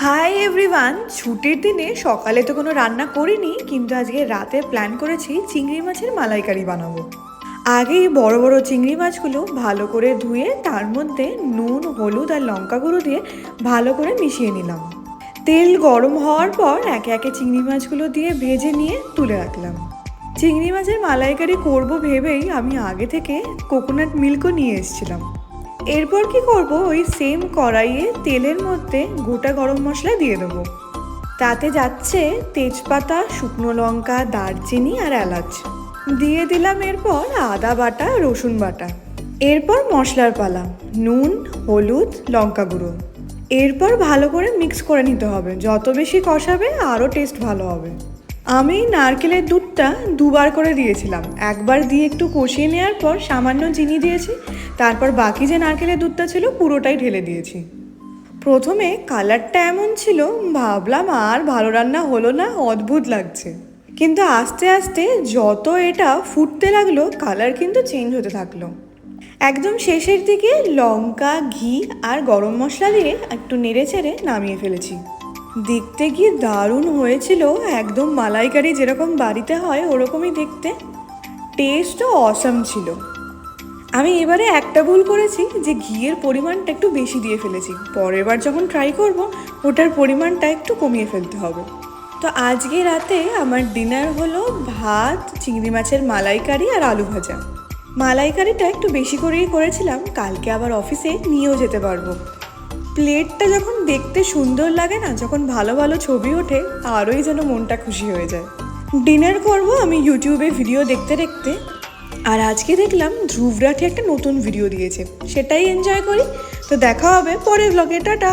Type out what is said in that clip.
Hi everyone, ছুটির দিনে সকালে তো কোনো রান্না করিনি, কিন্তু আজকে রাতে প্ল্যান করেছি চিংড়ি মাছের মালাইকারি বানাবো। আগেই বড় বড় চিংড়ি মাছগুলো ভালো করে ধুয়ে তার মধ্যে নুন, হলুদ আর লঙ্কা গুঁড়ো দিয়ে ভালো করে মিশিয়ে নিলাম। তেল গরম হওয়ার পর একে একে চিংড়ি মাছগুলো দিয়ে ভেজে নিয়ে তুলে রাখলাম। চিংড়ি মাছের মালাইকারি করব ভেবেই আমি আগে থেকে কোকোনাট মিল্কও নিয়ে এসেছিলাম। এরপর কি করব, ওই সেম কড়াইয়ে তেলের মধ্যে গোটা গরম মশলা দিয়ে দেবো। তাতে যাচ্ছে তেজপাতা, শুকনো লঙ্কা, দারচিনি আর এলাচ। দিয়ে দিলাম এরপর আদা বাটা, রসুন বাটা। এরপর মশলার পালা, নুন, হলুদ, লঙ্কা গুঁড়ো। এরপর ভালো করে মিক্স করে নিতে হবে, যত বেশি কষাবে আরও টেস্ট ভালো হবে। আমি নারকেলের দুধটা দুবার করে দিয়েছিলাম। একবার দিয়ে একটু কষিয়ে নেওয়ার পর সামান্য চিনি দিয়েছি, তারপর বাকি যে নারকেলের দুধটা ছিল পুরোটাই ঢেলে দিয়েছি। প্রথমে কালারটা এমন ছিল, ভাবলাম আর ভালো রান্না হলো না, অদ্ভুত লাগছে। কিন্তু আস্তে আস্তে যত এটা ফুটতে লাগলো, কালার কিন্তু চেঞ্জ হতে থাকলো। একদম শেষের দিকে লঙ্কা, ঘি আর গরম মশলা দিয়ে একটু নেড়ে চেড়ে নামিয়ে ফেলেছি। দেখতে কি দারুণ হয়েছিল, একদম মালাইকারি যেরকম বাড়িতে হয় ওরকমই দেখতে। টেস্টও অসাম ছিল। আমি এবারে একটা ভুল করেছি, যে ঘিয়ের পরিমাণটা একটু বেশি দিয়ে ফেলেছি। পরের বার যখন ট্রাই করব, ওটার পরিমাণটা একটু কমিয়ে ফেলতে হবে। তো আজকে রাতে আমার ডিনার হলো ভাত, চিংড়ি মাছের মালাইকারি আর আলু ভাজা। মালাইকারিটা একটু বেশি করেই করেছিলাম, কালকে আবার অফিসে নিয়েও যেতে পারবো। প্লেটটা যখন দেখতে সুন্দর লাগে না, যখন ভালো ভালো ছবি ওঠে, আরোই যেন মনটা খুশি হয়ে যায়। ডিনার করব আমি ইউটিউবে ভিডিও দেখতে দেখতে। আর আজকে দেখলাম ধ্রুব রাঠি একটা নতুন ভিডিও দিয়েছে, সেটাই এনজয় করি। তো দেখা হবে পরের ব্লগে, টাটা।